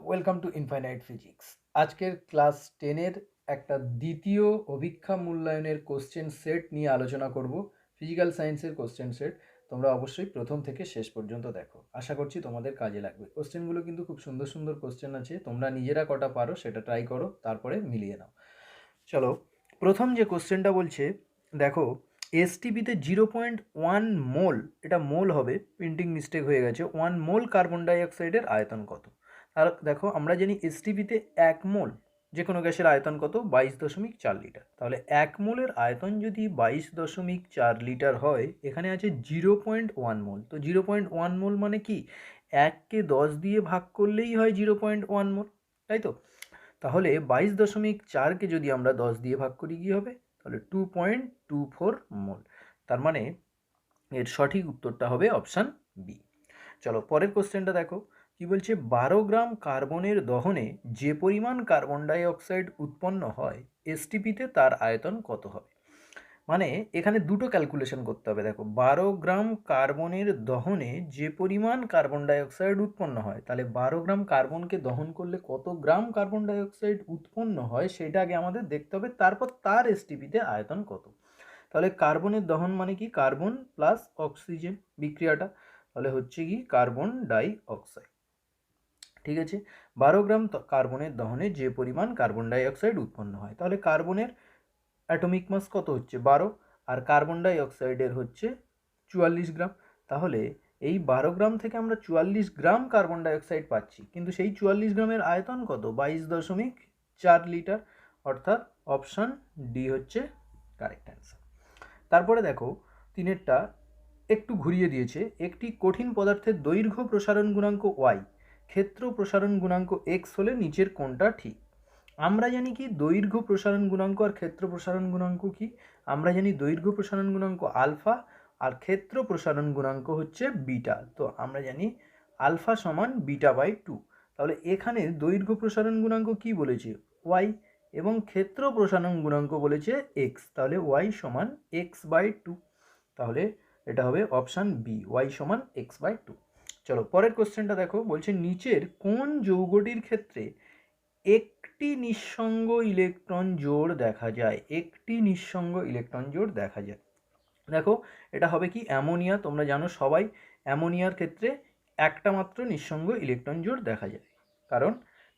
Welcome to infinite physics. আজকের class 10-এর একটা দ্বিতীয় অভিক্ষা মূল্যায়নের কোশ্চেন সেট নিয়ে আলোচনা করব। ফিজিক্যাল সায়েন্সের কোশ্চেন সেট। তোমরা অবশ্যই প্রথম থেকে শেষ পর্যন্ত দেখো, আশা করছি তোমাদের কাজে লাগবে। কোশ্চেনগুলো কিন্তু খুব সুন্দর সুন্দর কোশ্চেন আছে, তোমরা নিজেরা কটা পারো সেটা ট্রাই করো, তারপরে মিলিয়ে নাও। চলো, প্রথম যে কোশ্চেনটা বলছে, দেখো এসটিপিতে 0.1 মোল, এটা মোল হবে, প্রিন্টিং মিস্টেক হয়ে গেছে, 1 মোল কার্বন ডাইঅক্সাইডের আয়তন কত? আর দেখো আমরা জানি এসটিপিতে 1 মোল যে কোনো গ্যাসের আয়তন কত, 22.4 লিটার। তাহলে 1 মোলের আয়তন যদি 22.4 লিটার হয়, এখানে আছে 0.1 মোল। তো 0.1 মোল মানে কি, 1কে 10 দিয়ে ভাগ করলেই হয় 0.1 মোল, তাই তো? তাহলে 22.4কে যদি আমরা 10 দিয়ে ভাগ করি কী হবে, তাহলে 2.24 মোল। তার মানে এর সঠিক উত্তরটা হবে অপশান বি। চলো পরের কোশ্চেনটা দেখো, কি বলছে, 12 গ্রাম কার্বনের দহনে যে পরিমাণ কার্বন ডাই অক্সাইড উৎপন্ন হয় এসটিপিতে তার আয়তন কত হবে? মানে এখানে দুটো ক্যালকুলেশন করতে হবে। দেখো 12 গ্রাম কার্বনের দহনে যে পরিমাণ কার্বন ডাইঅক্সাইড উৎপন্ন হয়, তাহলে 12 গ্রাম কার্বনকে দহন করলে কত গ্রাম কার্বন ডাইঅক্সাইড উৎপন্ন হয় সেটা আগে আমাদের দেখতে হবে, তারপর তার এসটিপিতে আয়তন কত। তাহলে কার্বনের দহন মানে কি, কার্বন প্লাস অক্সিজেন বিক্রিয়াটা, তাহলে হচ্ছে কি কার্বন ডাই অক্সাইড। ঠিক আছে, 12 গ্রাম কার্বনের দহনে যে পরিমাণ কার্বন ডাই অক্সাইড উৎপন্ন হয়, তাহলে কার্বনের অ্যাটমিক মাস কত হচ্ছে 12, আর কার্বন ডাই অক্সাইডের হচ্ছে 44 গ্রাম। তাহলে এই 12 গ্রাম থেকে আমরা 44 গ্রাম কার্বন ডাই অক্সাইড পাচ্ছি, কিন্তু সেই 44 গ্রামের আয়তন কত, 22.4 লিটার, অর্থাৎ অপশান ডি হচ্ছে কারেক্ট অ্যান্সার। তারপরে দেখো তিনেরটা একটু ঘুরিয়ে দিয়েছে, একটি কঠিন পদার্থের দৈর্ঘ্য প্রসারণ গুণাঙ্ক ওয়াই, ক্ষেত্র প্রসারণ গুণাঙ্ক এক্স হলে নিচের কোনটা ঠিক? আমরা জানি কি দৈর্ঘ্য প্রসারণ গুণাঙ্ক আর ক্ষেত্র প্রসারণ গুণাঙ্ক কি, আমরা জানি দৈর্ঘ্য প্রসারণ গুণাঙ্ক আলফা আর ক্ষেত্র প্রসারণ গুণাঙ্ক হচ্ছে বিটা। তো আমরা জানি আলফা সমান বিটা বাই 2। তাহলে এখানে দৈর্ঘ্য প্রসারণ গুণাঙ্ক কি বলেছে, ওয়াই, এবং ক্ষেত্র প্রসারণ গুণাঙ্ক বলেছে এক্স, তাহলে ওয়াই সমান এক্স বাই 2। তাহলে এটা হবে অপশান বি, ওয়াই সমান এক্স বাই 2। চলো পরের কোশ্চেনটা দেখো, বলছে নিচের কোন যৌগটির ক্ষেত্রে একটি নিঃসঙ্গ ইলেকট্রন জোড় দেখা যায়, একটি নিঃসঙ্গ ইলেকট্রন জোড় দেখা যায়। দেখো এটা হবে কি, অ্যামোনিয়া। তোমরা জানো সবাই অ্যামোনিয়ার ক্ষেত্রে একটা মাত্র নিঃসঙ্গ ইলেকট্রন জোড় দেখা যায়, কারণ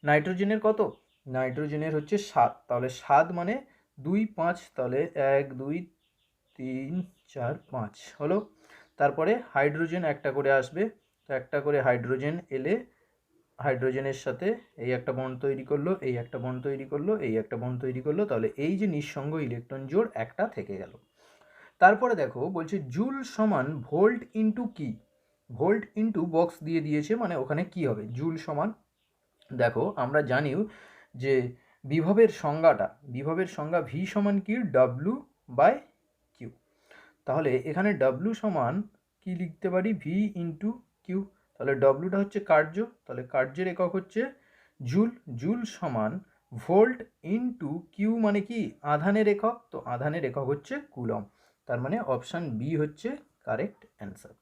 নাইট্রোজেনের কত, নাইট্রোজেনের হচ্ছে 7, তাহলে 7 মানে 2 5, তাহলে 1 2 3 4 5 হলো। তারপরে হাইড্রোজেন একটা করে আসবে, তো একটা করে হাইড্রোজেন এলে হাইড্রোজেনের সাথে এই একটা বন্ড তৈরি করলো, এই একটা বন্ড তৈরি করলো, এই একটা বন্ড তৈরি করলো, তাহলে এই যে নিঃসঙ্গ ইলেকট্রন জোড় একটা থেকে গেল। তারপরে দেখো বলছে জুল সমান ভোল্ট ইন্টু কি, ভোল্ট ইন্টু বক্স দিয়ে দিয়েছে, মানে ওখানে কি হবে, জুল সমান, দেখো আমরা জানিও যে বিভবের সংজ্ঞাটা, বিভবের সংজ্ঞা ভি সমান কি, ডাব্লু বাই কিউ। তাহলে এখানে ডাব্লু সমান কি লিখতে পারি, ভি ইন্টু কিউ। তাহলে ডাব্লুটা হচ্ছে কার্য, তাহলে কার্যের একক হচ্ছে জুল, জুল সমান ভোল্ট ইন্টু কিউ মানে কি আধানের একক, তো আধানের একক হচ্ছে কুলম। তার মানে অপশান বি হচ্ছে কারেক্ট অ্যান্সার।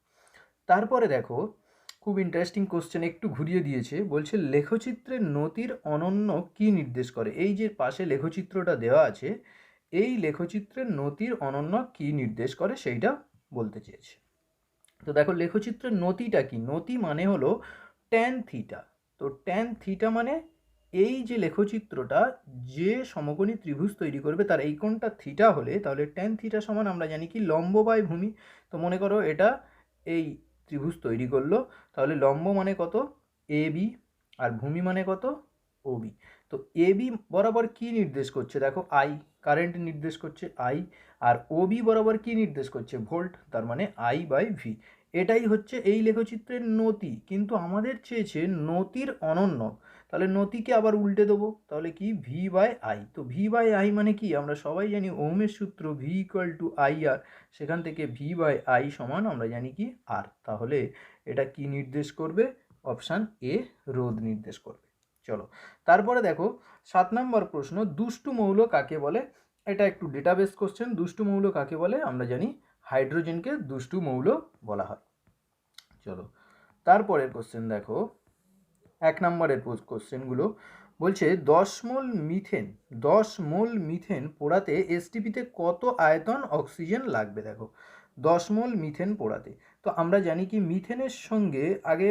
তারপরে দেখো খুব ইন্টারেস্টিং কোশ্চেন, একটু ঘুরিয়ে দিয়েছে, বলছে লেখচিত্রের নতির অনন্য কি নির্দেশ করে। এই যে পাশে লেখচিত্রটা দেওয়া আছে, এই লেখচিত্রের নতির অনন্য কি নির্দেশ করে সেইটা বলতে চেয়েছে। তো দেখো লেখচিত্রের নতিটা কি, নতি মানে হলো ট্যান থিটা। তো ট্যান থিটা মানে এই যে লেখচিত্রটা যে সমকোণী ত্রিভুজ তৈরি করবে তার এই কোণটা থিটা হলে, তাহলে ট্যান থিটা সমান আমরা জানি কি লম্ব বাই ভূমি। তো মনে করো এটা এই ত্রিভুজ তৈরি করলো, তাহলে লম্ব মানে কত, এ বি, আর ভূমি মানে কত, ও বি। তো এ বি বরাবর কি নির্দেশ করছে, দেখো আই, কারেন্ট নির্দেশ করছে আই, আর ও বি বরাবর কি নির্দেশ করছে, ভোল্ট, তার মানে আই বাই ভি। এটাই হচ্ছে এই লেখচিত্রের নতি, কিন্তু আমাদের চেয়েছে নতির অনন্য, তাহলে নতিকে আবার উল্টে দেবো, তাহলে কি ভি বাই আই। তো ভি বাই আই মানে কি, আমরা সবাই জানি ওহমের সূত্র ভি ইকুয়াল টু আই আর, সেখান থেকে ভি বাই আই সমান আমরা জানি কি আর। তাহলে এটা কি নির্দেশ করবে, অপশান এ রোধ নির্দেশ করবে। চলো তারপরে দেখো 7 নম্বর প্রশ্ন, দুষ্টু মৌল কাকে বলে। এটা একটু ডেটাবেস কোশ্চেন, দুষ্টু মৌল কাকে বলে, আমরা জানি হাইড্রোজেনকে দুষ্টু মৌল বলা হয়। চলো তারপরের কোশ্চেন দেখো, 1 নম্বরের কোশ্চেনগুলো বলছে 10 মোল মিথেন পোড়াতে এসটিপিতে কত আয়তন অক্সিজেন লাগবে। দেখো 10 মোল মিথেন পোড়াতে, তো আমরা জানি কি মিথেনের সঙ্গে আগে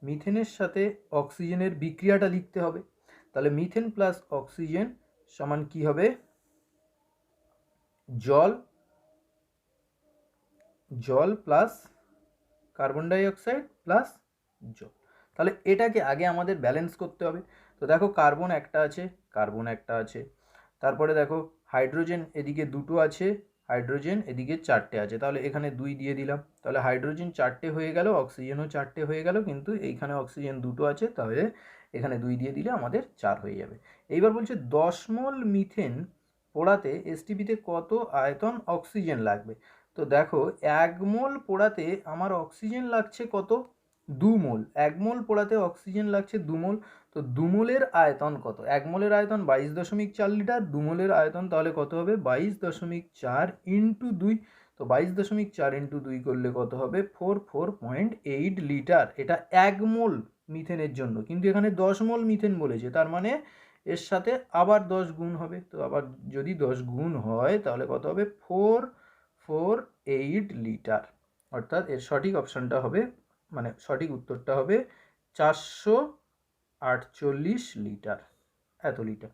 মিথেনের সাথে অক্সিজেনের বিক্রিয়াটা লিখতে হবে। তাহলে মিথেন প্লাস অক্সিজেন সমান কি হবে, জল plus carbon die oxide plus জল। তাহলে এটাকে আগে আমাদের ব্যালেন্স করতে হবে। তো দেখো কার্বন একটা আছে, তারপরে দেখো হাইড্রোজেন এদিকে 2টো আছে, হাইড্রোজেন এদিকে 4টে আছে, তাহলে এখানে 2 দিয়ে দিলাম, তাহলে হাইড্রোজেন 4টে হয়ে গেল, অক্সিজেনও 4টে হয়ে গেল, কিন্তু এইখানে অক্সিজেন 2টো আছে, তাহলে এখানে 2 দিয়ে দিলে আমাদের 4 হয়ে যাবে। এইবার বলছে 10 মোল মিথেন পোড়াতে এসটিপিতে কত আয়তন অক্সিজেন লাগবে। তো দেখো 1 মোল পোড়াতে আমার অক্সিজেন লাগছে কত, 2 মোল। 1 মোল পোড়াতে অক্সিজেন লাগছে 2 মোল। তো 2 মোলের আয়তন কত, 1 মোলের আয়তন 22.4 লিটার, 2 মোলের আয়তন তাহলে কত হবে 22.4 ইন্টু 2। তো 22.4 ইন্টু 2 করলে কত হবে 44.8 লিটার। এটা 1 মোল মিথেনের জন্য, কিন্তু এখানে 10 মোল মিথেন বলেছে, তার মানে এর সাথে আবার 10 গুণ হবে। তো আবার যদি 10 গুণ হয় তাহলে কত হবে 448 লিটার। অর্থাৎ এর সঠিক অপশানটা হবে, মানে সঠিক উত্তরটা হবে 448 লিটার, এত লিটার।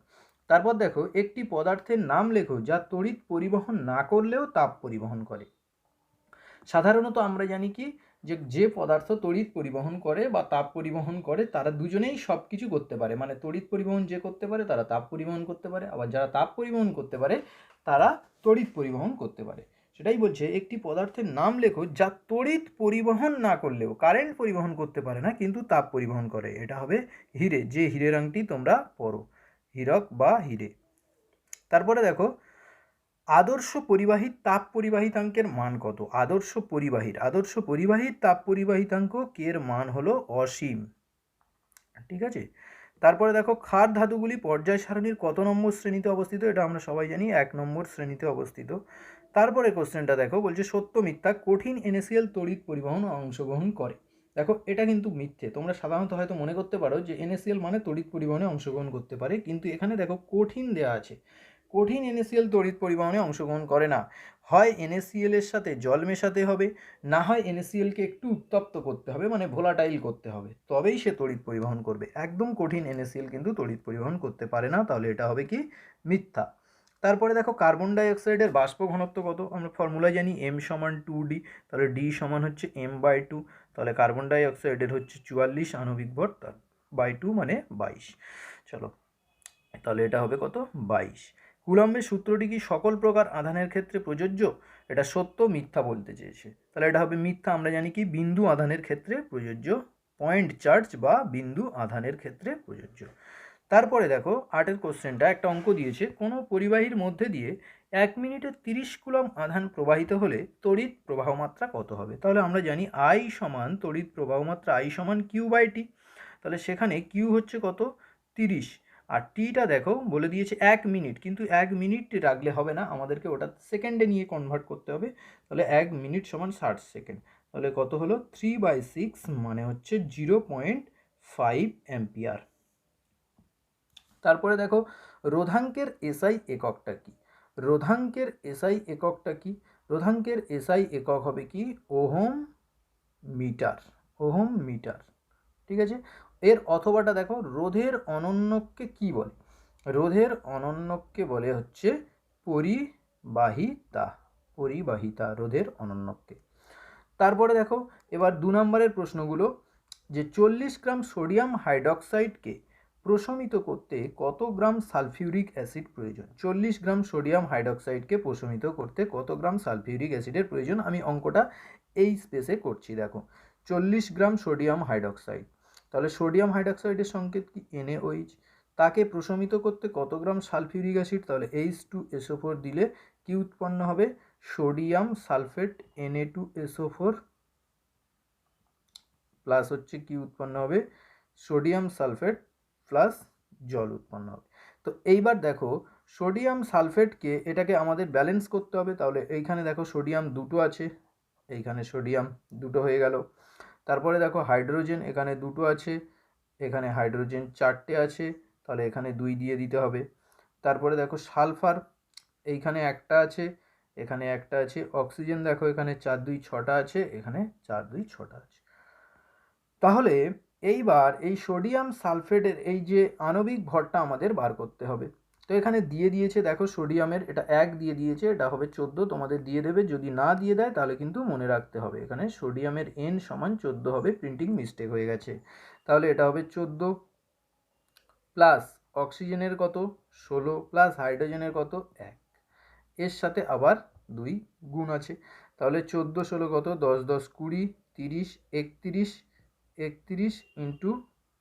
তারপর দেখো একটি পদার্থের নাম লেখো যা তড়িৎ পরিবহন না করলেও তাপ পরিবহন করে। সাধারণত আমরা জানি কি যে পদার্থ তড়িৎ পরিবহন করে বা তাপ পরিবহন করে তারা দুজনেই সব কিছু করতে পারে, মানে তড়িৎ পরিবহন যে করতে পারে তারা তাপ পরিবহন করতে পারে, আবার যারা তাপ পরিবহন করতে পারে তারা তড়িৎ পরিবহন করতে পারে। সেটাই বলছে একটি পদার্থের নাম লেখো যা তড়িৎ পরিবহন না করলেও, কারেন্ট পরিবহন করতে পারে না কিন্তু তাপ পরিবহন করে। এটা হবে হিরে, যে হীরের আংটি তোমরা পরো, হীরক বা হিরে। তারপরে দেখো আদর্শ পরিবাহীর তাপ পরিবাহিতাঙ্কের মান কত। আদর্শ পরিবাহীর তাপ পরিবাহিতাঙ্ক কের মান হলো অসীম, ঠিক আছে। তারপরে দেখো ক্ষার ধাতুগুলি পর্যায় সারণীর কত নম্বর শ্রেণীতে অবস্থিত। এটা আমরা সবাই জানি 1 নম্বর শ্রেণীতে অবস্থিত। তারপরে কোশ্চেনটা দেখো বলছে সত্য মিথ্যা কঠিন এনএসিএল তড়িৎ পরিবহন অংশগ্রহণ করে। দেখো এটা কিন্তু মিথ্যে, তোমরা সাধারণত হয়তো মনে করতে পারো যে এনএসিএল মানে তড়িৎ পরিবহনে অংশগ্রহণ করতে পারে, কিন্তু এখানে দেখো কঠিন দেয়া আছে, কঠিন এনএসিএল তড়িৎ পরিবহনে অংশগ্রহণ করে না। হয় এনএসিএল এর সাথে জল মেশাতে হবে, না হয় এনএসিএলকে একটু উত্তপ্ত করতে হবে, মানে ভোলাটাইল করতে হবে, তবেই সে তড়িৎ পরিবহন করবে। একদম কঠিন এনএসিএল কিন্তু তড়িৎ পরিবহন করতে পারে না, তাহলে এটা হবে কি মিথ্যা। তারপরে দেখো কার্বন ডাই অক্সাইডের বাষ্প ঘনত্ব কত। আমরা ফর্মুলা জানি M সমান 2D, তাহলে D সমান হচ্ছে M/2, তাহলে কার্বন ডাই অক্সাইডের হচ্ছে 44 আণবিক ভর, তার বাই 2 মানে 22। চলো তাহলে এটা হবে কত 22। কুলম্বের সূত্রটি কি সকল প্রকার আধানের ক্ষেত্রে প্রযোজ্য। এটা সত্য মিথ্যা বলতে চেয়েছে, তাহলে এটা হবে মিথ্যা। আমরা জানি কি বিন্দু আধানের ক্ষেত্রে প্রযোজ্য, পয়েন্ট চার্জ বা বিন্দু আধানের ক্ষেত্রে প্রযোজ্য। তারপরে দেখো 8এর কোশ্চেনটা একটা অঙ্ক দিয়েছে, কোনো পরিবাহীর মধ্যে দিয়ে 1 মিনিটে 30 কুলম্ব আধান প্রবাহিত হলে তড়িৎ প্রবাহ মাত্রা কত হবে। তাহলে আমরা জানি I সমান তড়িৎ প্রবাহ মাত্রা I সমান Q/T, তাহলে সেখানে Q হচ্ছে কত 30, আর টিটা দেখো বলে দিয়েছে 1 মিনিট, কিন্তু 1 মিনিট রাখলে হবে না, আমাদেরকে ওটা সেকেন্ডে নিয়ে কনভার্ট করতে হবে। তাহলে 1 মিনিট সমান 60 সেকেন্ড, তাহলে কত হলো 3/6 মানে হচ্ছে 0.5 অ্যাম্পিয়ার। তারপরে দেখো রোধাঙ্কের এসআই এককটা কি। রোধাঙ্কের এসআই এককটা কি, রোধাঙ্কের এসআই একক হবে কি ওহম মিটার, ওহম মিটার, ঠিক আছে। এর অথবাটা দেখো রোধের অনন্যককে কি বলে। রোধের অনন্যককে বলে হচ্ছে পরিবাহিতা, পরিবাহিতা রোধের অনন্যককে। তারপরে দেখো এবার 2 নম্বরের প্রশ্নগুলো, যে 40 গ্রাম সোডিয়াম হাইড্রক্সাইডকে প্রশমিত করতে কত গ্রাম সালফিউরিক অ্যাসিড প্রয়োজন। 40 গ্রাম সোডিয়াম হাইড্রক্সাইডকে প্রশমিত করতে কত গ্রাম সালফিউরিক অ্যাসিডের প্রয়োজন। আমি অঙ্কটা এই স্পেসে করছি। দেখো 40 গ্রাম সোডিয়াম হাইড্রক্সাইড, তাহলে সোডিয়াম হাইড্রক্সাইডের সংকেত কি NaOH, তাকে প্রশমিত করতে কত গ্রাম সালফিউরিক অ্যাসিড, তাহলে H2SO4 দিলে কি উৎপন্ন হবে সোডিয়াম সালফেট Na2SO4 প্লাস হচ্ছে কি উৎপন্ন হবে সোডিয়াম সালফেট প্লাস জল উৎপন্ন হবে। তো এইবার দেখো সোডিয়াম সালফেটকে এটাকে আমাদের ব্যালেন্স করতে হবে, তাহলে এইখানে দেখো সোডিয়াম 2টো আছে, এইখানে সোডিয়াম 2টো হয়ে গেল, তারপরে দেখো হাইড্রোজেন এখানে দুটো আছে, এখানে হাইড্রোজেন 4টে আছে, তাহলে এখানে 2 দিয়ে দিতে হবে। তারপরে দেখো সালফার এইখানে একটা আছে, এখানে একটা আছে। অক্সিজেন দেখো এখানে 4 2 6টা আছে, এখানে 4 2 6টা আছে। তাহলে এইবার এই সোডিয়াম সালফেটের এই যে আণবিক ভরটা আমাদের বার করতে হবে। তো এখানে দিয়ে দিয়েছে দেখো সোডিয়ামের, এটা 1 দিয়ে দিয়েছে, এটা হবে 14, তোমাদের দিয়ে দেবে। যদি না দিয়ে দেয় তাহলে কিন্তু মনে রাখতে হবে এখানে সোডিয়ামের n সমান 14 হবে, প্রিন্টিং মিস্টেক হয়ে গেছে। তাহলে এটা হবে 14 প্লাস অক্সিজেনের কত 16 প্লাস হাইড্রোজেনের কত 1, এর সাথে আবার 2 গুণ আছে। তাহলে 14 16 কত 10 10 20 30 31 31 ইন্টু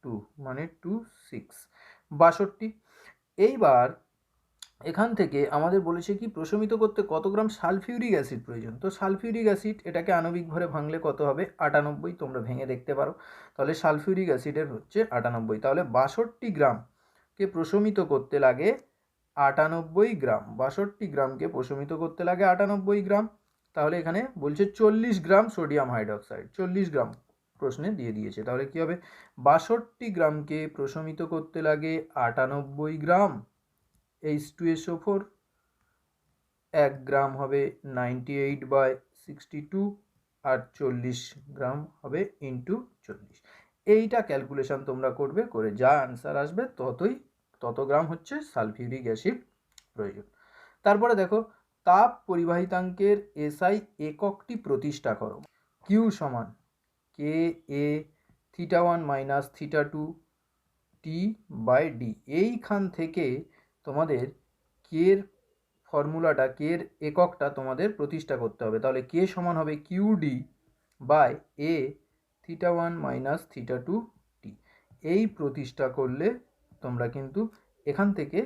2 মানে 2 6 62। এইবার এখান থেকে আমাদের বলেছে কি প্রশমিত করতে কত গ্রাম সালফিউরিক অ্যাসিড প্রয়োজন। তো সালফিউরিক অ্যাসিড এটাকে আণবিক ভরে ভাঙলে কত হবে 98, তোমরা ভেঙে দেখতে পারো। তাহলে সালফিউরিক অ্যাসিডের হচ্ছে 98, তাহলে 62 গ্রামকে প্রশমিত করতে লাগে 98 গ্রাম। 62 গ্রামকে প্রশমিত করতে লাগে 98 গ্রাম। তাহলে এখানে বলছে 40 গ্রাম সোডিয়াম হাইড্রোক্সাইড, 40 গ্রাম প্রশ্নে দিয়ে দিয়েছে। তাহলে কি হবে 62 গ্রামকে প্রশমিত করতে লাগে 98 গ্রাম H2SO4, 1 গ্রাম হবে 98/62 আর 40 গ্রাম হবে ইন্টু 40। এইটা ক্যালকুলেশন তোমরা করবে, করে যা আনসার আসবে তত গ্রাম হচ্ছে সালফিউরিক অ্যাসিড প্রয়োজন। তারপরে দেখো তাপ পরিবাহিতাঙ্কের এসআই এককটি প্রতিষ্ঠা করো। কিউ সমান কে এ θ1 মাইনাস θ2 T/D। এইখান থেকে তোমাদের কের ফর্মুলাটা, কের এককটা তোমাদের প্রতিষ্ঠা করতে হবে। তাহলে কে সমান হবে কিউডি বাই এ θ1 মাইনাস θ2 টি। এই প্রতিষ্ঠা করলে তোমরা কিন্তু এখান থেকে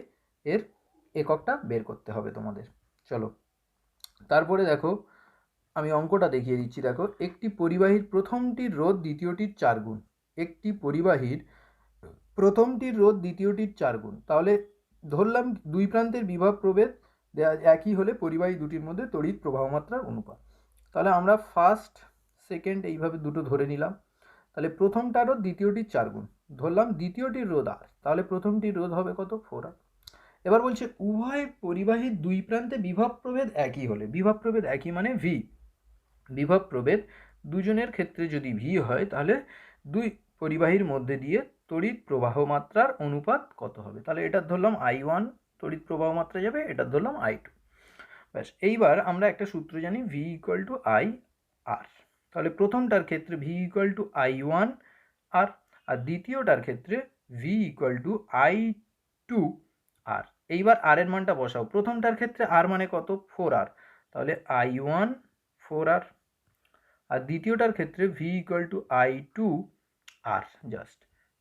এর এককটা বের করতে হবে তোমাদের। চলো তারপরে দেখো আমি অঙ্কটা দেখিয়ে দিচ্ছি। দেখো একটি পরিবাহীর প্রথমটির রোধ দ্বিতীয়টির 4 গুণ। একটি পরিবাহীর প্রথমটির রোধ দ্বিতীয়টির 4 গুণ। তাহলে ধরলাম দুই প্রান্তের বিভব প্রভেদ একই হলে পরিবাহী দুটির মধ্যে তড়িৎ প্রবাহ মাত্রার অনুপাত। তাহলে আমরা ফার্স্ট সেকেন্ড এইভাবে দুটো ধরে নিলাম। তাহলে প্রথমটার রোধ দ্বিতীয়টির 4 গুণ, ধরলাম দ্বিতীয়টির রোধ আর, তাহলে প্রথমটির রোধ হবে কত 4R। এবার বলছে উভয় পরিবাহীর দুই প্রান্তে বিভব প্রভেদ একই হলে, বিভব প্রভেদ একই মানে ভি, বিভব প্রভেদ দুজনের ক্ষেত্রে যদি ভি হয় তাহলে দুই পরিবাহীর মধ্যে দিয়ে তড়িৎ প্রবাহ মাত্রার অনুপাত কত হবে। তাহলে এটা ধরলাম I1 তড়িৎ প্রবাহ মাত্রা যাবে, এটা ধরলাম I2। ব্যাস, এইবার আমরা একটা সূত্র জানি V = IR। তাহলে প্রথমটার ক্ষেত্রে V = I1 R আর দ্বিতীয়টার ক্ষেত্রে V = I2 R। এইবার R এর মানটা বসাও। প্রথমটার ক্ষেত্রে R মানে কত 4R, তাহলে I1 4R আর দ্বিতীয়টার ক্ষেত্রে V = I2 R জাস্ট।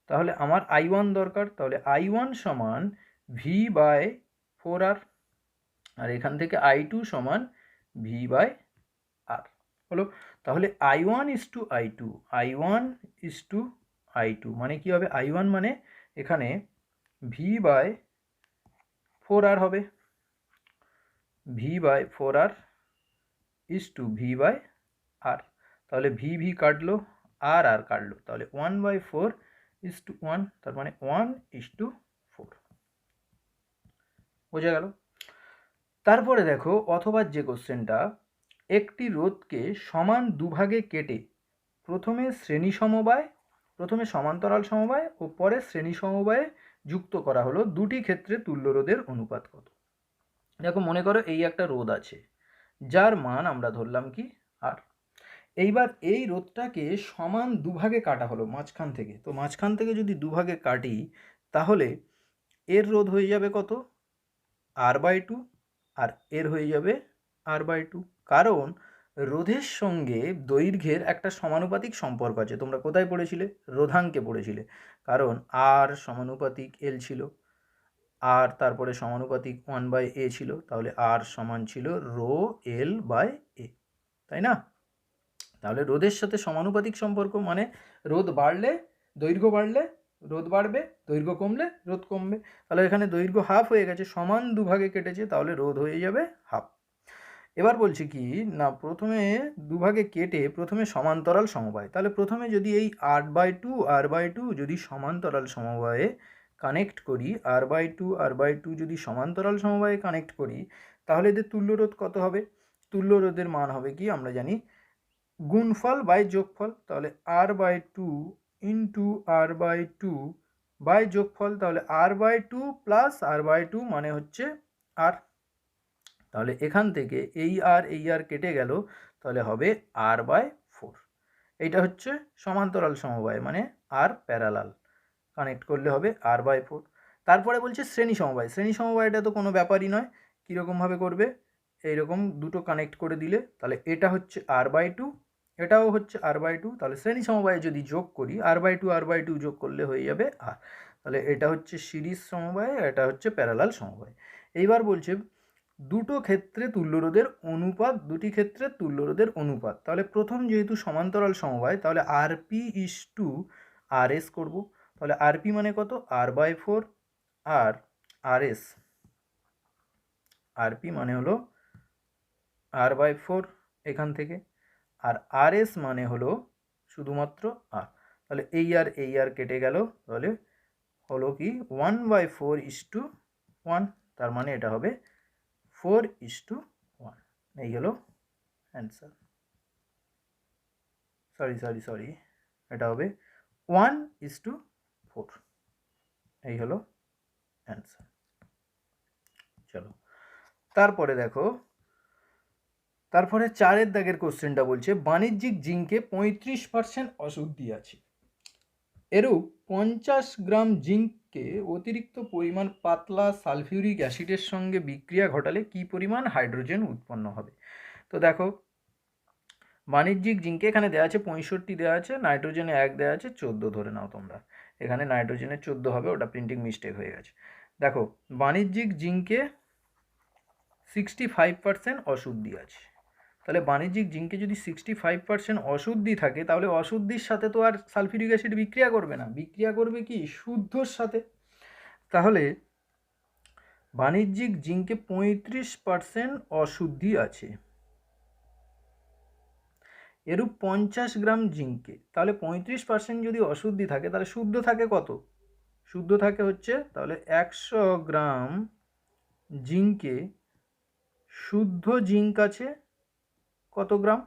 তাহলে আমার I1 দরকার, তাহলে I1 সমান V/4R আর এখান থেকে I2 সমান V/R হলো। তাহলে I1 = I2, I1 = I2 মানে কি হবে, I1 মানে এখানে V/4R হবে, V/4R = V/R। তাহলে V কাটলো, আর কাটলো, তাহলে 1/4 তার মানে 1:4 বোঝা গেল। তারপরে দেখো অথবা যে কোশ্চেনটা, একটি রোধকে সমান দুভাগে কেটে প্রথমে শ্রেণী সমবায়, প্রথমে সমান্তরাল সমবায় ও পরে শ্রেণী সমবায়ে যুক্ত করা হলো, দুটি ক্ষেত্রে তুল্য রোধের অনুপাত কত। দেখো মনে করো এই একটা রোধ আছে যার মান আমরা ধরলাম কি আর। এইবার এই রোধটাকে সমান দুভাগে কাটা হলো মাঝখান থেকে। তো মাঝখান থেকে যদি দুভাগে কাটি তাহলে এর রোধ হয়ে যাবে কত R/2 আর এর হয়ে যাবে R/2, কারণ রোধের সঙ্গে দৈর্ঘ্যের একটা সমানুপাতিক সম্পর্ক আছে। তোমরা কোথায় পড়েছিলে, রোধাঙ্কে পড়েছিলে, কারণ R সমানুপাতিক L ছিল, আর তারপরে সমানুপাতিক 1/a ছিল, তাহলে R সমান ছিল ρL/a, তাই না। তাহলে রোধের সাথে সমানুপাতিক সম্পর্ক মানে রোধ বাড়লে দৈর্ঘ্য বাড়লে রোধ বাড়বে, দৈর্ঘ্য কমলে রোধ কমবে। তাহলে এখানে দৈর্ঘ্য হাফ হয়ে গেছে, সমান দুভাগে কেটেছে, তাহলে রোধ হয়ে যাবে হাফ। এবার বলছি কি না, প্রথমে দুভাগে কেটে প্রথমে সমান্তরাল সমবায়, তাহলে প্রথমে যদি এই r/2 যদি সমান্তরাল সমবায়ে কানেক্ট করি, r/2 যদি সমান্তরাল সমবায়ে কানেক্ট করি, তাহলে এদের তুল্যরোধ কত হবে? তুল্যরোধের মান হবে কি আমরা জানি, গুণফল বাই যোগফল। তাহলে r/2 ইন্টু r/2 বাই যোগফল, তাহলে r/2 প্লাস r/2 মানে হচ্ছে r। তাহলে এখান থেকে এই আর কেটে গেল, তাহলে হবে r/4। এইটা হচ্ছে সমান্তরাল সমবায়, মানে আর প্যারালাল কানেক্ট করলে হবে r/4। তারপরে বলছে শ্রেণী সমবায়। শ্রেণী সমবায়টা তো কোনো ব্যাপারই নয়, কীরকমভাবে করবে, এইরকম দুটো কানেক্ট করে দিলে, তাহলে এটা হচ্ছে r/2, এটাও হচ্ছে r/2। তাহলে শ্রেণী সমবায়ে যদি যোগ করি, r/2 যোগ করলে হয়ে যাবে r। তাহলে এটা হচ্ছে সিরিজ সমবায়, এটা হচ্ছে প্যারালাল সমবায়। এইবার বলছে দুটো ক্ষেত্রে তুল্যরোধের অনুপাত, দুটি ক্ষেত্রে তুল্যরোধের অনুপাত। তাহলে প্রথম যেহেতু সমান্তরাল সমবায়, তাহলে rp ইস টু rs করব। তাহলে rp মানে কত, r/4 আর rs, rp মানে হলো r/4 এখান থেকে, আর rs মানে হলো শুধুমাত্র r। তাহলে এই আর কেটে গেল, তাহলে হলো কি 1/4 ইস টু 1, তার মানে এটা হবে 4:1। এই হলো অ্যান্সার। সরি, এটা হবে 1:4। এই হলো অ্যান্সার। চলো তারপরে দেখো, তারপরে 4 দাগের কোশ্চেনটা বলছে বাণিজ্যিক জিঙ্কে 35% অশুদ্ধি আছে। এরূপ 50 গ্রাম জিঙ্ককে অতিরিক্ত পরিমাণ পাতলা সালফিউরিক অ্যাসিডের সঙ্গে বিক্রিয়া ঘটালে কি পরিমাণ হাইড্রোজেন উৎপন্ন হবে? তো দেখো, বাণিজ্যিক জিঙ্কে এখানে দেওয়া আছে 65 দেওয়া আছে, নাইট্রোজেনে 1 দেওয়া আছে 14 ধরে নাও তোমরা, এখানে নাইট্রোজেনে 14 হবে, ওটা প্রিন্টিং মিস্টেক হয়ে গেছে। দেখো, বাণিজ্যিক জিঙ্কে 65% অশুদ্ধি আছে। তাহলে বাণিজ্যিক জিঙ্কে যদি 65% অশুদ্ধি থাকে, তাহলে অশুদ্ধির সাথে তো আর সালফিউরিক অ্যাসিড বিক্রিয়া করবে না, বিক্রিয়া করবে কি শুদ্ধর সাথে। তাহলে বাণিজ্যিক জিঙ্কে 35% অশুদ্ধি আছে। এরূপ 50 গ্রাম জিঙ্কে, তাহলে 35% যদি অশুদ্ধি থাকে, তাহলে শুদ্ধ থাকে কত? শুদ্ধ থাকে হচ্ছে, তাহলে 100 গ্রাম জিঙ্কে শুদ্ধ জিঙ্ক আছে কত গ্রাম?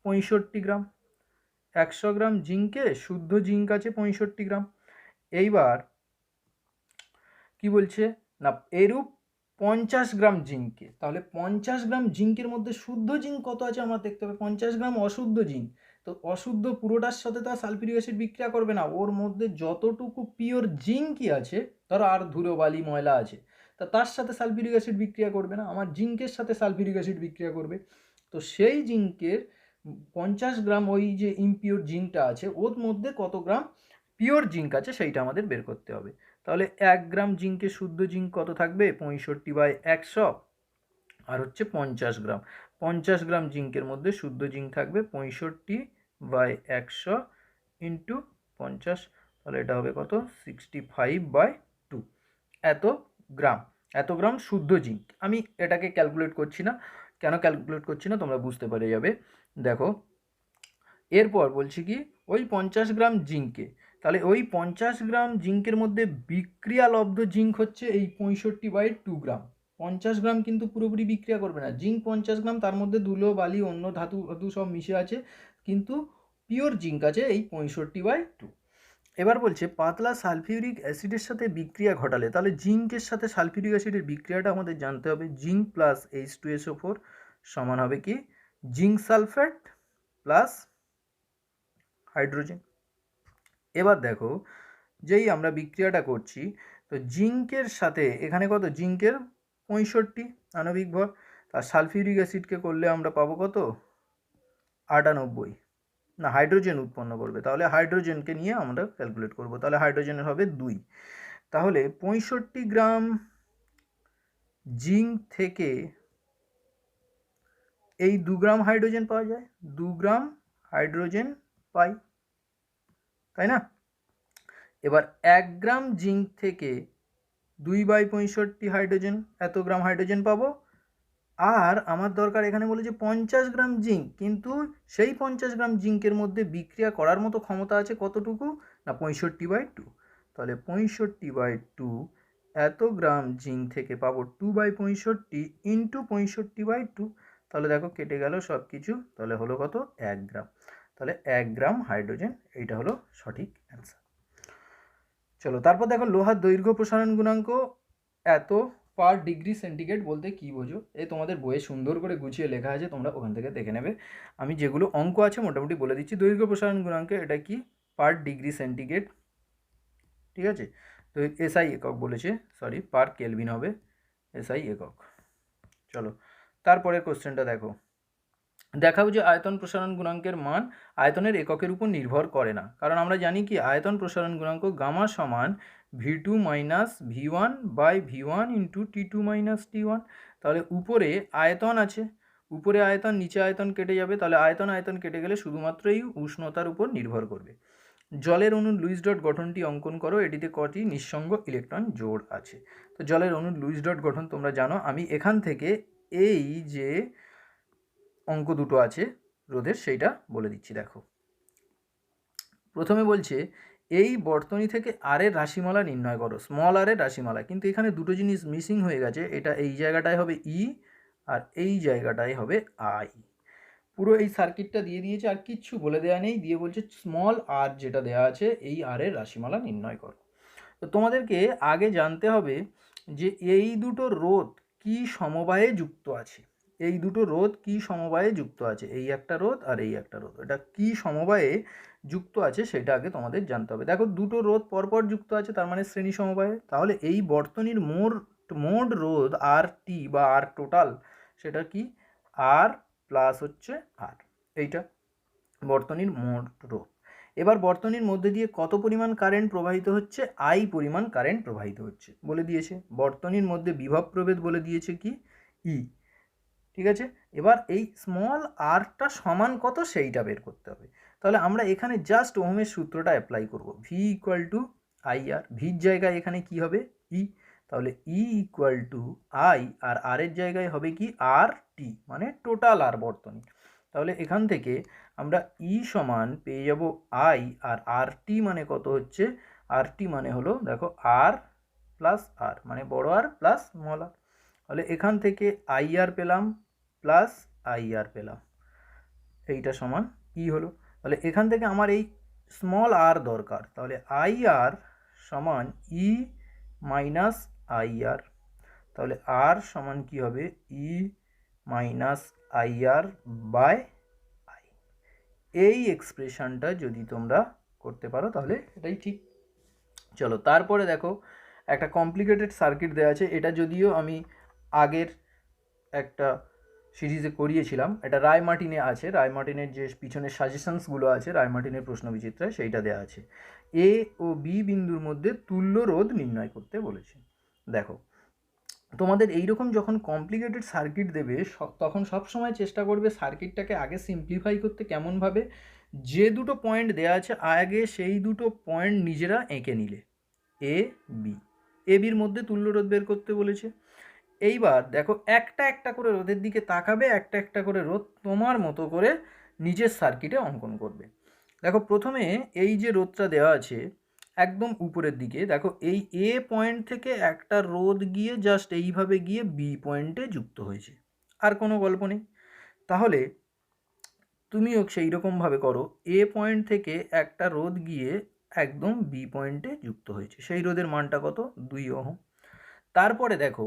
65 গ্রাম। 100 গ্রাম জিঙ্কে শুদ্ধ জিঙ্ক আছে 65 গ্রাম। এইবার কি বলছে না, এরূপ 50 গ্রাম জিঙ্কে, তাহলে 50 গ্রাম জিঙ্কের মধ্যে শুদ্ধ জিঙ্ক কত আছে আমরা দেখতে হবে। 50 গ্রাম অশুদ্ধ জিঙ্ক, তো অশুদ্ধ পুরোটার সাথে তো আর সালফিউরিক অ্যাসিড বিক্রিয়া করবে না, ওর মধ্যে যতটুকু পিওর জিঙ্কই আছে, ধরো আর ধুলো বালি ময়লা আছে, তা তার সাথে সালফিউরিক অ্যাসিড বিক্রিয়া করবে না, আমার জিঙ্কের সাথে সালফিউরিক অ্যাসিড বিক্রিয়া করবে। তো সেই জিঙ্কের 50 গ্রাম ওই যে ইমপিওর জিঙ্কটা আছে, ওর মধ্যে কত গ্রাম পিওর জিঙ্ক আছে সেইটা আমাদের বের করতে হবে। তাহলে 1 গ্রাম জিঙ্কে শুদ্ধ জিঙ্ক কত থাকবে? 65/100, আর হচ্ছে 50 গ্রাম। 50 গ্রাম জিঙ্কের মধ্যে শুদ্ধ জিঙ্ক থাকবে 65/100 ইন্টু 50, তাহলে এটা হবে কত? 65/2। এত গ্রাম শুদ্ধ জিঙ্ক। আমি এটাকে ক্যালকুলেট করছি না, কেন ক্যালকুলেট করছি না তোমরা বুঝতে পেরে যাবে। দেখো, এরপর বলছি কি, ওই 50 গ্রাম জিঙ্কে, তাহলে ওই 50 গ্রাম জিঙ্কের মধ্যে বিক্রিয়ালব্ধ জিঙ্ক হচ্ছে এই 65/2 গ্রাম। 50 গ্রাম কিন্তু পুরোপুরি বিক্রিয়া করবে না, জিঙ্ক 50 গ্রাম, তার মধ্যে ধুলো বালি অন্য ধাতু সব মিশে আছে, কিন্তু পিওর জিঙ্ক আছে এই 65/2। এবার বলছে পাতলা সালফিউরিক অ্যাসিডের সাথে বিক্রিয়া ঘটালে, তাহলে জিঙ্কের সাথে সালফিউরিক অ্যাসিডের বিক্রিয়াটা আমাদের জানতে হবে। জিঙ্ক প্লাস H2SO4 সমান হবে কি, জিঙ্ক সালফেট প্লাস হাইড্রোজেন। এবার দেখো, যেই আমরা বিক্রিয়াটা করছি, তো জিঙ্কের সাথে এখানে কত, জিঙ্কের 65 আণবিক ভর, আর সালফিউরিক অ্যাসিডকে করলে আমরা পাবো কত, 98 না, হাইড্রোজেন উৎপন্ন করবে, তাহলে হাইড্রোজেনকে নিয়ে আমরা ক্যালকুলেট করব, তাহলে হাইড্রোজেনের হবে 2। তাহলে 65 গ্রাম জিঙ্ক থেকে এই 2 গ্রাম হাইড্রোজেন পাওয়া যায়, 2 গ্রাম হাইড্রোজেন পাই, তাই না? এবার 1 গ্রাম জিঙ্ক থেকে 2/65 হাইড্রোজেন, এত গ্রাম হাইড্রোজেন পাবো, আর আমার দরকার এখানে বলেছে 50 গ্রাম জিঙ্ক, কিন্তু সেই 50 গ্রাম জিঙ্কের মধ্যে বিক্রিয়া করার মতো ক্ষমতা আছে কতটুকু, না 65/2। তাহলে 65/2 এত গ্রাম জিঙ্ক থেকে পাবো 2/65 ইন্টু 65/2। তাহলে দেখো কেটে গেল সব কিছু, তাহলে হলো কত, 1 গ্রাম। তাহলে 1 গ্রাম হাইড্রোজেন, এইটা হলো সঠিক অ্যান্সার। চলো তারপর দেখো লোহার দৈর্ঘ্য প্রসারণ গুণাঙ্ক এত পার ডিগ্রি সেন্টিগ্রেড বলতে কি বোঝো, এই তোমাদের বইয়ে সুন্দর করে গুছিয়ে লেখা আছে, তোমরা ওখান থেকে দেখে নেবে। আমি যেগুলো অঙ্ক আছে মোটামুটি বলে দিচ্ছি। দৈর্ঘ্য প্রসারণ গুণাঙ্ক এটা কি, পার ডিগ্রি সেন্টিগ্রেড, ঠিক আছে। তো এসআই একক বলেছে, সরি পার কেলভিন হবে, এসআই একক। চলো তারপরের কোশ্চেনটা দেখো, দেখাও যে আয়তন প্রসারণ গুণাঙ্কের মান আয়তনের এককের উপর নির্ভর করে না। কারণ আমরা জানি কি আয়তন প্রসারণ গুণাঙ্ক গামা সমান v2 minus v1 by v1 into t2 minus t1। তাহলে উপরে আয়তন আছে, উপরে আয়তন নিচে আয়তন কেটে যাবে, তাহলে আয়তন আয়তন কেটে গেলে শুধুমাত্র এই উষ্ণতার উপর নির্ভর করবে। জলের অণুর লুইস ডট গঠনটি অঙ্কন করো, এটিতে কটি নিঃসঙ্গ ইলেকট্রন জোড় আছে। তো জলের অণুর লুইস ডট গঠন তোমরা জানো, আমি এখান থেকে এই যে অঙ্ক দুটো আছে রোধের সেইটা বলে দিচ্ছি। দেখো প্রথমে বলছে এই বর্তনী থেকে আর এর রাশিমালা নির্ণয় করো, স্মল আর এর রাশিমালা, কিন্তু এখানে দুটো জিনিস মিসিং হয়ে গেছে, এটা এই জায়গাটায় হবে ই আর এই জায়গাটায় হবে আই। পুরো এই সার্কিটটা দিয়ে দিয়েছে, আর কিচ্ছু বলে দেওয়া নেই, দিয়ে বলছে স্মল আর যেটা দেওয়া আছে এই আর এর রাশিমালা নির্ণয় করো। তো তোমাদেরকে আগে জানতে হবে যে এই দুটো রোধ কি সমবায়ে যুক্ত আছে, এই দুটো রোধ কি সমবায়ে যুক্ত আছে, এই একটা রোধ আর এই একটা রোধ, এটা কি সমবায়ে যুক্ত আছে সেটা আগে তোমাদের জানতে হবে। দেখো দুটো রোধ পরপর যুক্ত আছে, তার মানে শ্রেণী সমবায়ে। তাহলে এই বর্তনীর মোট রোধ আর টি বা আর টোটাল, সেটা কি আর প্লাস হচ্ছে আর, এইটা বর্তনীর মোট রোধ। এবার বর্তনীর মধ্যে দিয়ে কত পরিমাণ কারেন্ট প্রবাহিত হচ্ছে, আই পরিমাণ কারেন্ট প্রবাহিত হচ্ছে বলে দিয়েছে। বর্তনীর মধ্যে বিভব প্রভেদ বলে দিয়েছে কি ই, ঠিক আছে। এবার এই স্মল আরটা সমান কত সেইটা বের করতে হবে। তাহলে আমরা এখানে জাস্ট ওহমের সূত্রটা অ্যাপ্লাই করব, ভি ইকুয়াল টু আই আর, ভির জায়গায় এখানে কি হবে ই, তাহলে ই ইকুয়াল টু আই আর আর এর জায়গায় হবে কি আর টি, মানে টোটাল আর বর্তনী। তাহলে এখান থেকে আমরা ই সমান পেয়ে যাব আই, আর আর টি মানে কত হচ্ছে, আর টি মানে হলো দেখো আর প্লাস আর, মানে বড় আর প্লাস স্মল আর। তাহলে এখান থেকে আই আর পেলাম প্লাস আই আর পেলাম, এইটা সমান ই হলো। তাহলে এখান থেকে আমার এই স্মল আর দরকার, তাহলে আই আর সমান ই মাইনাস আই আর, তাহলে আর সমান কি হবে E minus I R by I. এই এক্সপ্রেশনটা যদি তোমরা করতে পারো তাহলে এটাই ঠিক। চলো তারপরে দেখো একটা কমপ্লিকেটেড সার্কিট দেওয়া আছে, এটা যদিও আমি আগের একটা সিরিজে করিয়েছিলাম, এটা রায় মার্টিনে আছে, রায় মার্টিনের যে পিছনের সাজেশনসগুলো আছে রায় মার্টিনের প্রশ্ন বিচিত্রায় সেইটা দেওয়া আছে। এ ও বি বিন্দুর মধ্যে তুল্য রোধ নির্ণয় করতে বলেছে। দেখো তোমাদের এইরকম যখন কমপ্লিকেটেড সার্কিট দেবে তখন সবসময় চেষ্টা করবে সার্কিটটাকে আগে সিম্পলিফাই করতে, কেমনভাবে, যে দুটো পয়েন্ট দেওয়া আছে আগে সেই দুটো পয়েন্ট নিজেরা এঁকে নিলে, এ বি, এ বির মধ্যে তুল্য রোধ বের করতে বলেছে। এইবার দেখো একটা একটা করে রোধের দিকে তাকাবে, একটা একটা করে রোধ তোমার মতো করে নিজের সার্কিটে অঙ্কন করবে। দেখো প্রথমে এই যে রোধটা দেওয়া আছে একদম উপরের দিকে, দেখো এই এ পয়েন্ট থেকে একটা রোধ গিয়ে জাস্ট এইভাবে গিয়ে বি পয়েন্টে যুক্ত হয়েছে, আর কোনো গল্প নেই। তাহলে তুমিও সেই রকমভাবে করো, এ পয়েন্ট থেকে একটা রোধ গিয়ে একদম বি পয়েন্টে যুক্ত হয়েছে, সেই রোধের মানটা কত 2 ওহম। তারপরে দেখো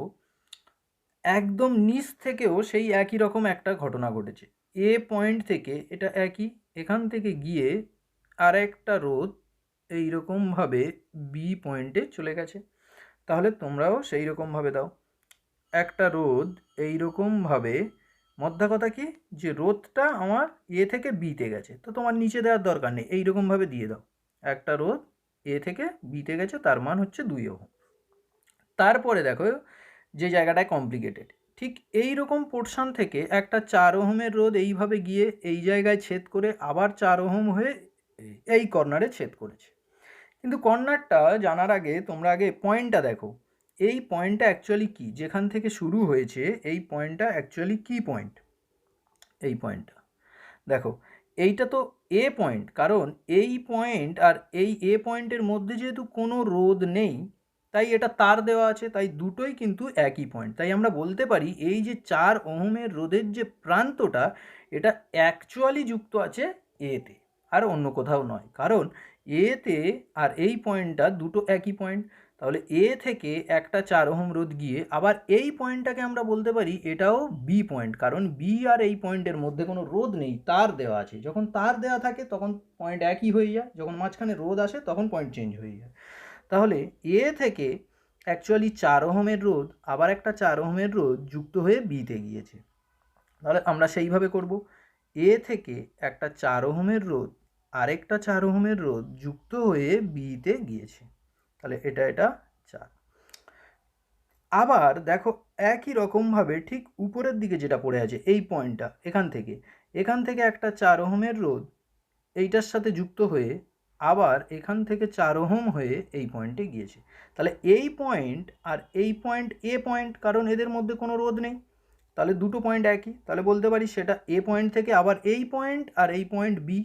একদম নিচ থেকেও সেই একই রকম একটা ঘটনা ঘটেছে, এ পয়েন্ট থেকে এটা একই, এখান থেকে গিয়ে আর একটা রোধ এইরকমভাবে বি পয়েন্টে চলে গেছে। তাহলে তোমরাও সেই রকমভাবে দাও, একটা রোধ এইরকমভাবে, মধ্যা কথা কি যে রোধটা আমার এ থেকে বিতে গেছে, তো তোমার নিচে দেওয়ার দরকার নেই, এইরকমভাবে দিয়ে দাও, একটা রোধ এ থেকে বিতে গেছে, তার মান হচ্ছে 2 ওহম। তারপরে দেখো যে জায়গাটায় কমপ্লিকেটেড, ঠিক এই রকম পোর্শন থেকে একটা 4 ওহমের রোধ এইভাবে গিয়ে এই জায়গায় ছেদ করে আবার 4 ওহম হয়ে এই কর্নারে ছেদ করেছে। কিন্তু কর্নারটা জানার আগে তোমরা আগে পয়েন্টটা দেখো, এই পয়েন্টটা অ্যাকচুয়ালি কি, যেখান থেকে শুরু হয়েছে এই পয়েন্টটা অ্যাকচুয়ালি কি পয়েন্ট, এই পয়েন্টটা দেখো, এইটা তো এ পয়েন্ট, কারণ এই পয়েন্ট আর এই এ পয়েন্টের মধ্যে যেহেতু কোনো রোধ নেই তাই এটা তার দেওয়া আছে, তাই দুটোই কিন্তু একই পয়েন্ট। তাই আমরা বলতে পারি এই যে 4 ওহমের রোধের যে প্রান্তটা এটা অ্যাকচুয়ালি যুক্ত আছে এতে, আর অন্য কোথাও নয়, কারণ এতে আর এই পয়েন্টটা দুটো একই পয়েন্ট। তাহলে এ থেকে একটা 4 ওহম রোধ গিয়ে আবার এই পয়েন্টটাকে আমরা বলতে পারি এটাও বি পয়েন্ট, কারণ বি আর এই পয়েন্টের মধ্যে কোনো রোধ নেই, তার দেওয়া আছে। যখন তার দেওয়া থাকে তখন পয়েন্ট একই হয়ে যায়, যখন মাঝখানে রোধ আসে তখন পয়েন্ট চেঞ্জ হয়ে যায়। তাহলে এ থেকে অ্যাকচুয়ালি 4 ওহমের রোধ আবার একটা 4 ওহমের রোধ যুক্ত হয়ে বিতে গিয়েছে। তাহলে আমরা সেইভাবে করব, এ থেকে একটা 4 ওহমের রোধ আরেকটা 4 ওহমের রোধ যুক্ত হয়ে বিতে গিয়েছে। তাহলে এটা 4। আবার দেখো একই রকমভাবে ঠিক উপরের দিকে যেটা পড়ে আছে এই পয়েন্টটা, এখান থেকে একটা 4 ওহমের রোধ এইটার সাথে যুক্ত হয়ে আবার এখান থেকে 4 ওহম হয়ে এই পয়েন্টে গিয়েছে। তাহলে এই পয়েন্ট আর এই পয়েন্ট এ পয়েন্ট, কারণ এদের মধ্যে কোনো রোধ নেই, তাহলে দুটো পয়েন্ট একই। তাহলে বলতে পারি সেটা এ পয়েন্ট থেকে আবার এই পয়েন্ট আর এই পয়েন্ট বি,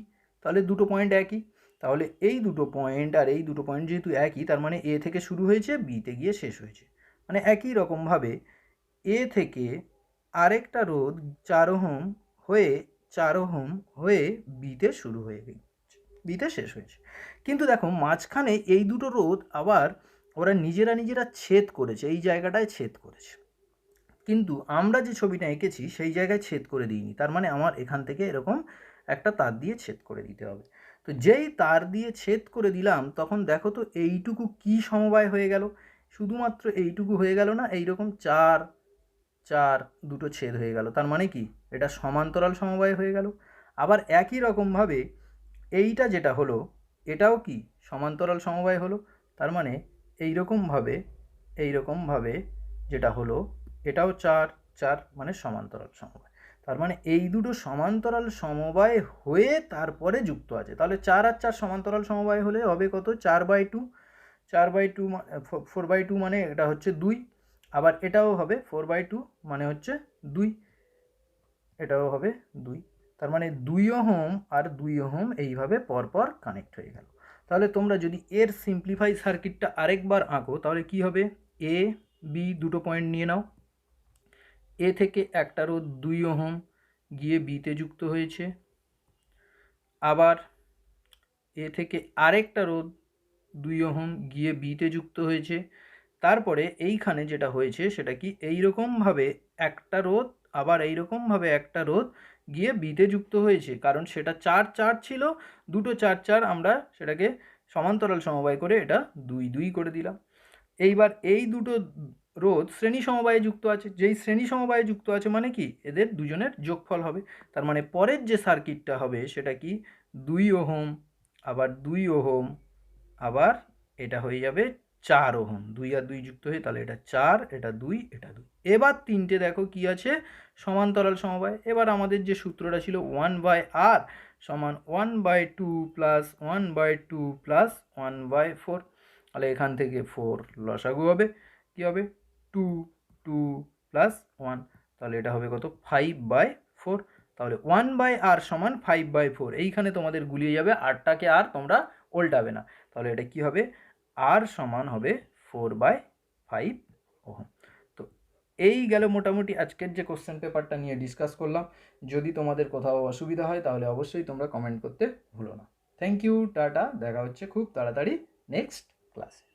তাহলে দুটো পয়েন্ট একই। তাহলে এই দুটো পয়েন্ট আর এই দুটো পয়েন্ট যেহেতু একই, তার মানে এ থেকে শুরু হয়েছে বিতে গিয়ে শেষ হয়েছে। মানে একই রকমভাবে এ থেকে আরেকটা রোধ 4 ওহম হয়ে 4 ওহম হয়ে বিতে শুরু হয়ে গেছে, বিতে শেষ হয়েছে। কিন্তু দেখো মাঝখানে এই দুটো রোধ আবার ওরা নিজেরা ছেদ করেছে, এই জায়গাটায় ছেদ করেছে, কিন্তু আমরা যে ছবিটা এঁকেছি সেই জায়গায় ছেদ করে দিইনি। তার মানে আমার এখান থেকে এরকম একটা তার দিয়ে ছেদ করে দিতে হবে। তো যেই তার দিয়ে ছেদ করে দিলাম তখন দেখো তো এইটুকু কি সমবায় হয়ে গেল, শুধুমাত্র এইটুকু হয়ে গেল না, এইরকম 4 4 দুটো ছেদ হয়ে গেল। তার মানে কি, এটা সমান্তরাল সমবায় হয়ে গেল। আবার একই রকমভাবে এইটা যেটা হলো এটাও কি সমান্তরাল সমবায় হলো। তার মানে এইরকমভাবে যেটা হলো এটাও 4 4 মানে সমান্তরাল সমবায়। তার মানে এই দুটো সমান্তরাল সমবায় হয়ে তারপরে যুক্ত আছে। তাহলে 4 আর 4 সমান্তরাল সমবায় হলে হবে কত, 4/2, 4/2 4/2 মানে এটা হচ্ছে 2, আবার এটাও হবে 4/2 মানে হচ্ছে 2, এটাও হবে 2। তার মানে 2 ওহম আর 2 ওহম এইভাবে পরপর কানেক্ট হয়ে গেল। তাহলে তোমরা যদি এর সিম্পলিফাই সার্কিটটা আরেকবার আঁকো তাহলে কি হবে, এ বি দুটো পয়েন্ট নিয়ে নাও, এ থেকে একটা রোধ 2 ওহম গিয়ে বিতে যুক্ত হয়েছে, আবার এ থেকে আরেকটা রোধ 2 ওহম গিয়ে বিতে যুক্ত হয়েছে। তারপরে এইখানে যেটা হয়েছে সেটা কি, এইরকমভাবে একটা রোধ আবার এইরকমভাবে একটা রোধ গিয়ে বিতে যুক্ত হয়েছে, কারণ সেটা 4 4 ছিল, দুটো 4 4 আমরা সেটাকে সমান্তরাল সমবায় করে এটা 2 2 করে দিলাম। এইবার এই দুটো রোধ শ্রেণী সমবায়ে যুক্ত আছে, যেই শ্রেণী সমবায়ে যুক্ত আছে মানে কি এদের দুজনের যোগফল হবে। তার মানে পরের যে সার্কিটটা হবে সেটা কি, 2 ওহম আবার 2 ওহম আবার এটা হয়ে যাবে 4 ওহম, 2 আর 2 যুক্ত হয়ে তাহলে এটা 4, এটা 2, এটা 2। এবার তিনটে দেখো কি আছে, সমান্তরাল সমবায়। এবার আমাদের যে সূত্রটা ছিল 1/r সমান 1/2 প্লাস 1/2 প্লাস 1/4, তাহলে এখান থেকে 4 লসাগু হবে, কি হবে 2 2 প্লাস 1, তাহলে এটা হবে কত 5/4। তাহলে 1/r সমান 5/4, এইখানে তোমাদের গুলিয়ে যাবে, আরটাকে আর তোমরা উল্টাবে না। তাহলে এটা কি হবে, আর সমান হবে 4/5 ওহম। তো এই গেল মোটামুটি আজকের যে কোশ্চেন পেপারটা নিয়ে ডিসকাস করলাম। যদি তোমাদের কোথাও অসুবিধা হয় তাহলে অবশ্যই তোমরা কমেন্ট করতে ভুলো না। থ্যাংক ইউ, টাটা, দেখা হচ্ছে খুব তাড়াতাড়ি নেক্সট ক্লাসে।